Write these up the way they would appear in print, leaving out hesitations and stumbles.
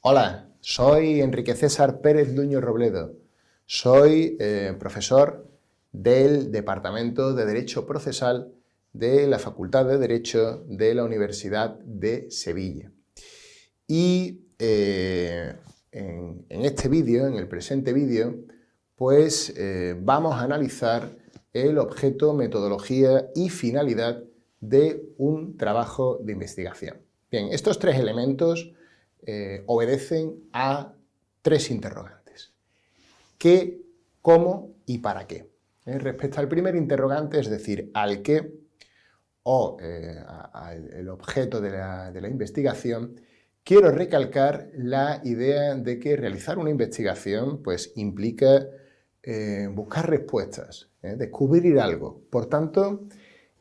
Hola, soy Enrique César Pérez Nuño Robledo. Soy profesor del Departamento de Derecho Procesal de la Facultad de Derecho de la Universidad de Sevilla. Y en este vídeo, en el presente vídeo, pues vamos a analizar el objeto, metodología y finalidad de un trabajo de investigación. Bien, estos tres elementos obedecen a tres interrogantes: ¿qué, cómo y para qué? Respecto al primer interrogante, es decir, al qué o al objeto de la investigación, quiero recalcar la idea de que realizar una investigación pues, implica buscar respuestas, descubrir algo. Por tanto,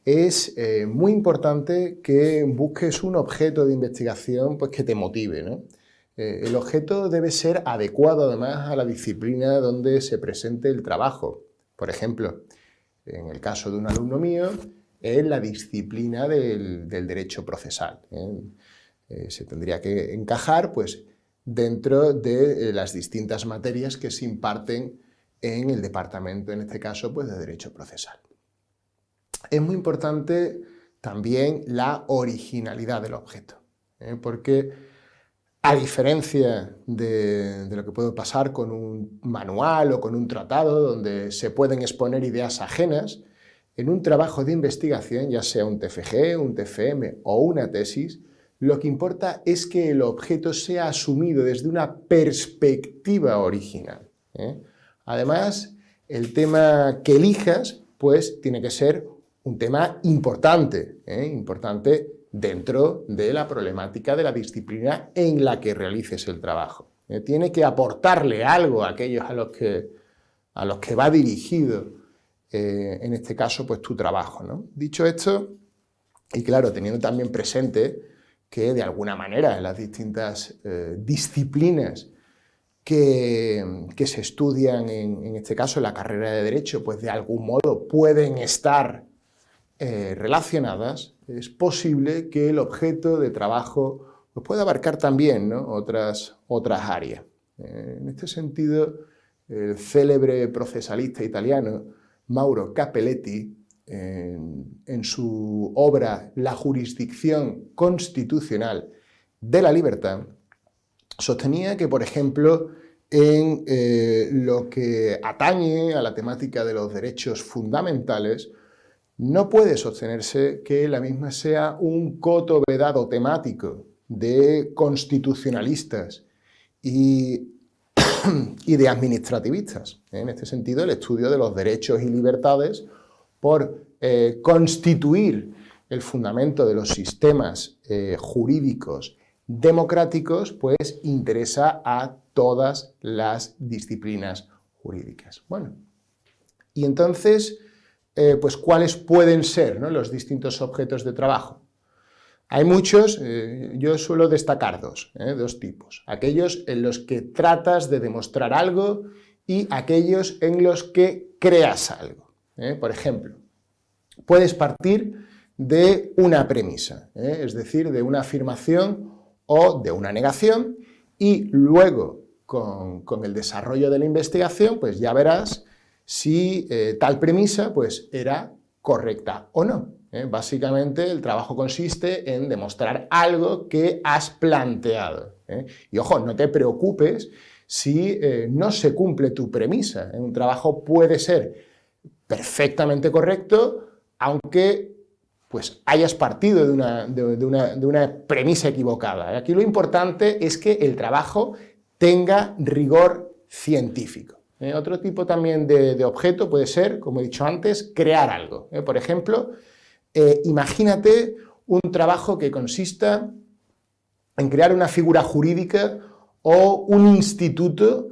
es muy importante que busques un objeto de investigación pues, que te motive, ¿no? El objeto debe ser adecuado además a la disciplina donde se presente el trabajo. Por ejemplo, en el caso de un alumno mío, es la disciplina del derecho procesal. Se tendría que encajar pues, dentro de las distintas materias que se imparten en el departamento, en este caso, pues, de derecho procesal. Es muy importante también la originalidad del objeto, porque a diferencia de lo que puede pasar con un manual o con un tratado donde se pueden exponer ideas ajenas, en un trabajo de investigación, ya sea un TFG, un TFM o una tesis, lo que importa es que el objeto sea asumido desde una perspectiva original. Además, el tema que elijas, pues, tiene que ser un tema importante, importante dentro de la problemática de la disciplina en la que realices el trabajo. Tiene que aportarle algo a aquellos a los que va dirigido, en este caso, pues tu trabajo, ¿no? Dicho esto, y claro, teniendo también presente que de alguna manera en las distintas disciplinas que se estudian, en este caso en la carrera de Derecho, pues de algún modo pueden estar relacionadas, es posible que el objeto de trabajo pues, pueda abarcar también, ¿no? otras áreas. En este sentido, el célebre procesalista italiano Mauro Capelletti, en su obra La jurisdicción constitucional de la libertad, sostenía que, por ejemplo, en lo que atañe a la temática de los derechos fundamentales, no puede sostenerse que la misma sea un coto vedado temático de constitucionalistas y de administrativistas. En este sentido, el estudio de los derechos y libertades por constituir el fundamento de los sistemas jurídicos democráticos, pues interesa a todas las disciplinas jurídicas. Bueno, y entonces, pues ¿cuáles pueden ser, ¿no?, los distintos objetos de trabajo? Hay muchos, yo suelo destacar dos tipos. Aquellos en los que tratas de demostrar algo y aquellos en los que creas algo. Por ejemplo, puedes partir de una premisa, es decir, de una afirmación o de una negación, y luego, con el desarrollo de la investigación, pues ya verás si tal premisa pues, era correcta o no. Básicamente el trabajo consiste en demostrar algo que has planteado. Y ojo, no te preocupes si no se cumple tu premisa. Un trabajo puede ser perfectamente correcto, aunque pues, hayas partido de una premisa equivocada. Aquí lo importante es que el trabajo tenga rigor científico. Otro tipo también de objeto puede ser, como he dicho antes, crear algo. Por ejemplo, imagínate un trabajo que consista en crear una figura jurídica o un instituto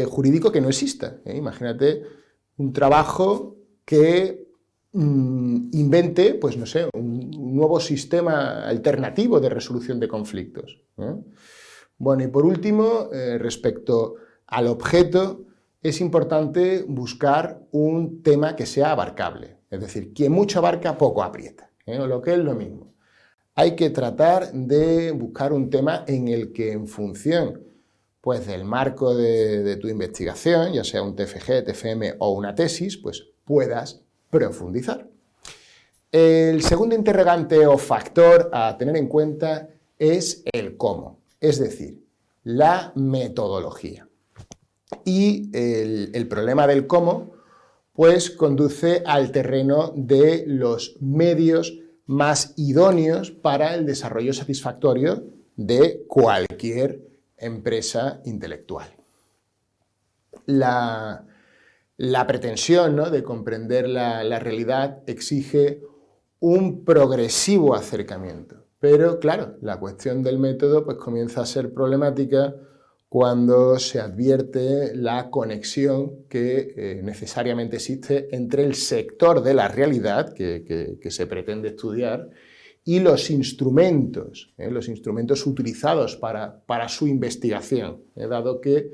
jurídico que no exista. Imagínate un trabajo que invente, pues no sé, un nuevo sistema alternativo de resolución de conflictos. Bueno, y por último, respecto al objeto, es importante buscar un tema que sea abarcable. Es decir, quien mucho abarca, poco aprieta, o lo que es lo mismo. hay que tratar de buscar un tema en el que en función pues, del marco de tu investigación, ya sea un TFG, TFM o una tesis, pues puedas profundizar. El segundo interrogante o factor a tener en cuenta es el cómo, es decir, la metodología. Y el problema del cómo pues conduce al terreno de los medios más idóneos para el desarrollo satisfactorio de cualquier empresa intelectual. La pretensión, ¿no?, de comprender la realidad exige un progresivo acercamiento, pero claro, la cuestión del método pues, comienza a ser problemática cuando se advierte la conexión que necesariamente existe entre el sector de la realidad que se pretende estudiar y los instrumentos utilizados para su investigación, dado que,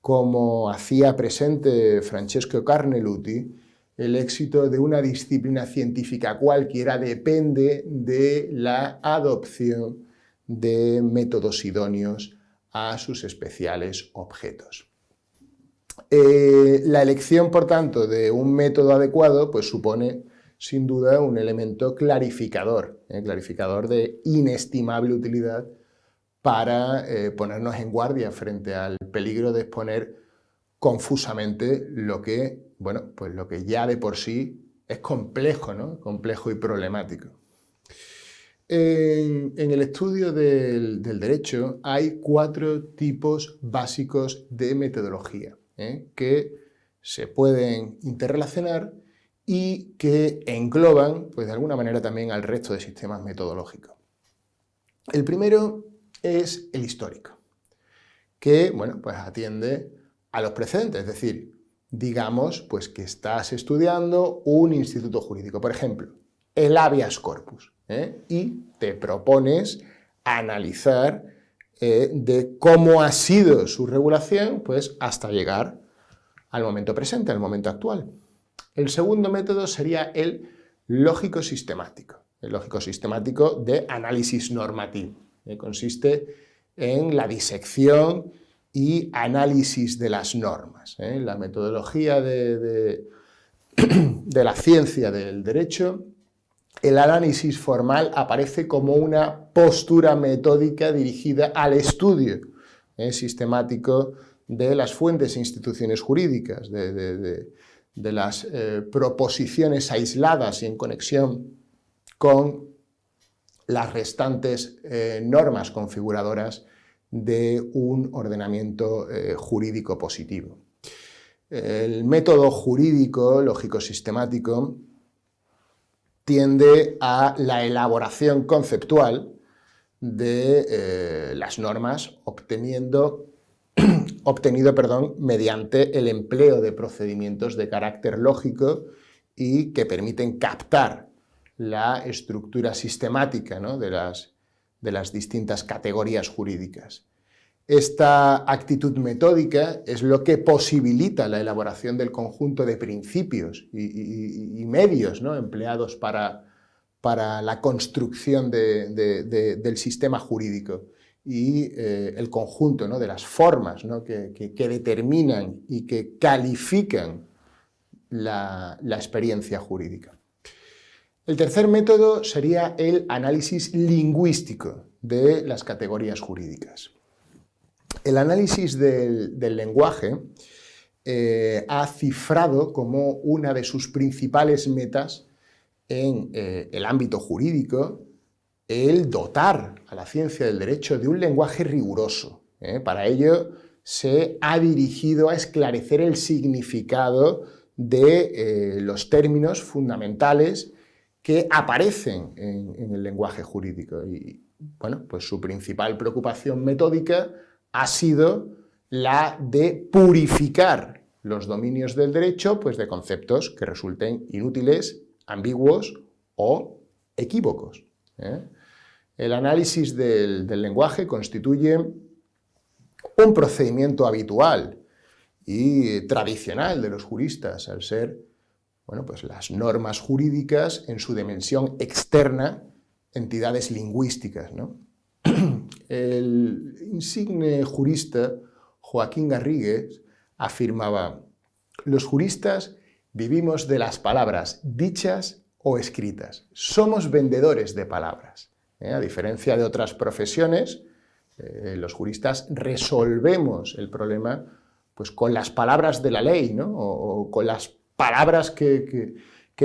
como hacía presente Francesco Carneluti, el éxito de una disciplina científica cualquiera depende de la adopción de métodos idóneos a sus especiales objetos. La elección, por tanto, de un método adecuado pues, supone, sin duda, un elemento clarificador de inestimable utilidad para ponernos en guardia frente al peligro de exponer confusamente lo que ya de por sí es complejo, ¿no? Complejo y problemático. En el estudio del derecho hay 4 tipos básicos de metodología que se pueden interrelacionar y que engloban, pues de alguna manera, también al resto de sistemas metodológicos. El primero es el histórico, que pues atiende a los precedentes, es decir, digamos pues, que estás estudiando un instituto jurídico, por ejemplo, el habeas corpus, y te propones analizar de cómo ha sido su regulación pues, hasta llegar al momento presente, al momento actual. El segundo método sería el lógico-sistemático, de análisis normativo. Consiste en la disección y análisis de las normas. La metodología de la ciencia del derecho, el análisis formal aparece como una postura metódica dirigida al estudio sistemático de las fuentes e instituciones jurídicas, de las proposiciones aisladas y en conexión con las restantes normas configuradoras de un ordenamiento jurídico positivo. El método jurídico lógico-sistemático tiende a la elaboración conceptual de las normas obtenido mediante el empleo de procedimientos de carácter lógico y que permiten captar la estructura sistemática, ¿no?, de las distintas categorías jurídicas. Esta actitud metódica es lo que posibilita la elaboración del conjunto de principios y medios, ¿no?, empleados para la construcción del sistema jurídico y el conjunto, ¿no?, de las formas, ¿no?, que determinan y que califican la experiencia jurídica. El tercer método sería el análisis lingüístico de las categorías jurídicas. El análisis del lenguaje ha cifrado como una de sus principales metas en el ámbito jurídico el dotar a la ciencia del derecho de un lenguaje riguroso. Para ello se ha dirigido a esclarecer el significado de los términos fundamentales que aparecen en el lenguaje jurídico. Y pues su principal preocupación metódica ha sido la de purificar los dominios del derecho pues, de conceptos que resulten inútiles, ambiguos o equívocos. El análisis del lenguaje constituye un procedimiento habitual y tradicional de los juristas, al ser pues las normas jurídicas en su dimensión externa entidades lingüísticas, ¿no? El insigne jurista Joaquín Garrigues afirmaba: los juristas vivimos de las palabras dichas o escritas. Somos vendedores de palabras. A diferencia de otras profesiones, los juristas resolvemos el problema pues, con las palabras de la ley, ¿no? o con las palabras que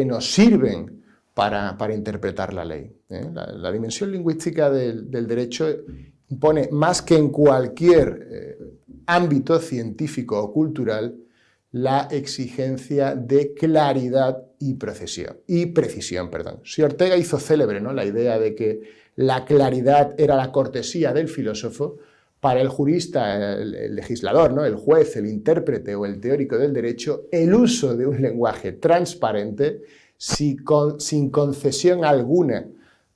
nos sirven para interpretar la ley. La dimensión lingüística del derecho impone, más que en cualquier ámbito científico o cultural, la exigencia de claridad y precisión. Si Ortega hizo célebre, ¿no?, la idea de que la claridad era la cortesía del filósofo, para el jurista, el legislador, ¿no?, el juez, el intérprete o el teórico del derecho, el uso de un lenguaje transparente, sin concesión alguna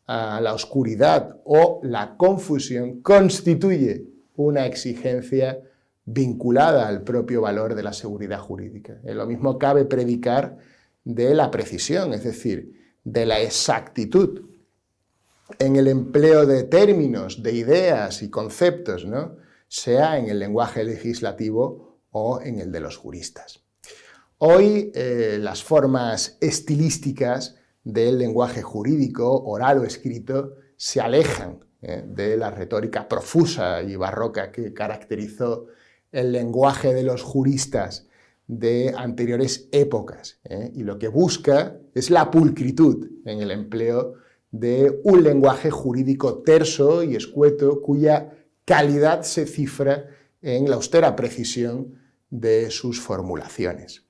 a la oscuridad o la confusión, constituye una exigencia vinculada al propio valor de la seguridad jurídica. Lo mismo cabe predicar de la precisión, es decir, de la exactitud en el empleo de términos, de ideas y conceptos, ¿no?, sea en el lenguaje legislativo o en el de los juristas. Hoy las formas estilísticas del lenguaje jurídico, oral o escrito, se alejan de la retórica profusa y barroca que caracterizó el lenguaje de los juristas de anteriores épocas, y lo que busca es la pulcritud en el empleo de un lenguaje jurídico terso y escueto cuya calidad se cifra en la austera precisión de sus formulaciones.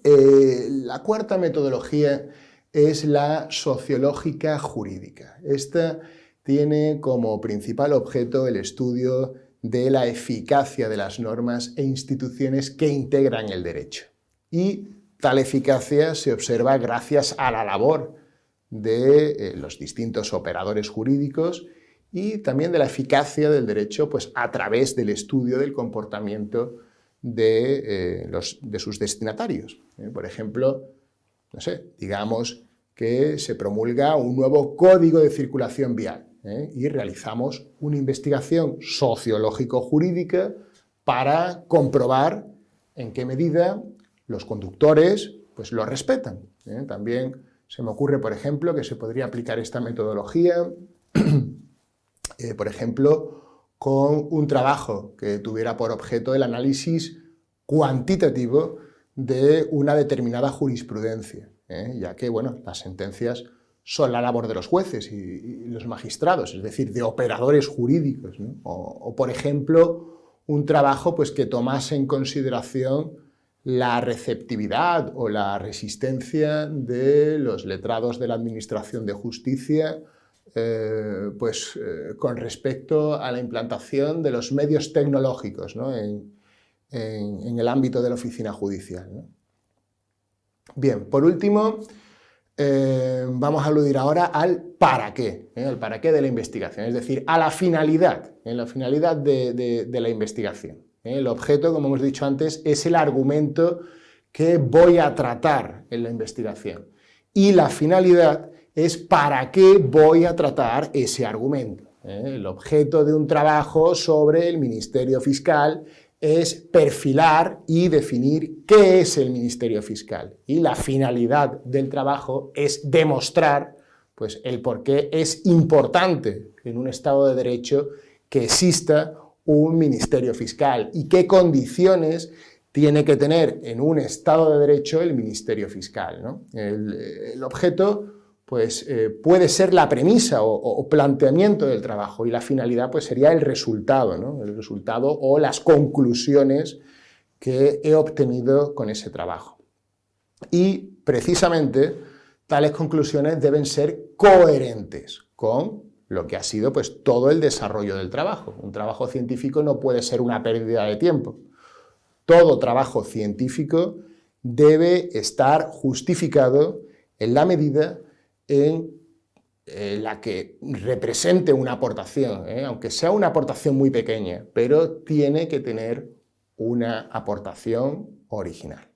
La cuarta metodología es la sociológica jurídica. Esta tiene como principal objeto el estudio de la eficacia de las normas e instituciones que integran el derecho. Y tal eficacia se observa gracias a la labor de los distintos operadores jurídicos y también de la eficacia del derecho pues, a través del estudio del comportamiento de sus destinatarios. Por ejemplo, no sé, digamos que se promulga un nuevo código de circulación vial y realizamos una investigación sociológico-jurídica para comprobar en qué medida los conductores pues, lo respetan. También se me ocurre, por ejemplo, que se podría aplicar esta metodología, por ejemplo, con un trabajo que tuviera por objeto el análisis cuantitativo de una determinada jurisprudencia, ya que bueno, las sentencias son la labor de los jueces y los magistrados, es decir, de operadores jurídicos, ¿no? O, por ejemplo, un trabajo pues, que tomase en consideración la receptividad o la resistencia de los letrados de la Administración de Justicia con respecto a la implantación de los medios tecnológicos, ¿no?, en el ámbito de la oficina judicial, ¿no? Bien, por último, vamos a aludir ahora al para qué de la investigación, es decir, a la finalidad, de la investigación. El objeto, como hemos dicho antes, es el argumento que voy a tratar en la investigación. Y la finalidad es para qué voy a tratar ese argumento. El objeto de un trabajo sobre el Ministerio Fiscal es perfilar y definir qué es el Ministerio Fiscal. Y la finalidad del trabajo es demostrar pues, el por qué es importante en un Estado de Derecho que exista un Ministerio Fiscal y qué condiciones tiene que tener en un Estado de Derecho el Ministerio Fiscal, ¿no? El objeto pues, puede ser la premisa o planteamiento del trabajo y la finalidad pues, sería el resultado, ¿no? El resultado o las conclusiones que he obtenido con ese trabajo. Y precisamente tales conclusiones deben ser coherentes con lo que ha sido pues, todo el desarrollo del trabajo. Un trabajo científico no puede ser una pérdida de tiempo. Todo trabajo científico debe estar justificado en la medida en la que represente una aportación, aunque sea una aportación muy pequeña, pero tiene que tener una aportación original.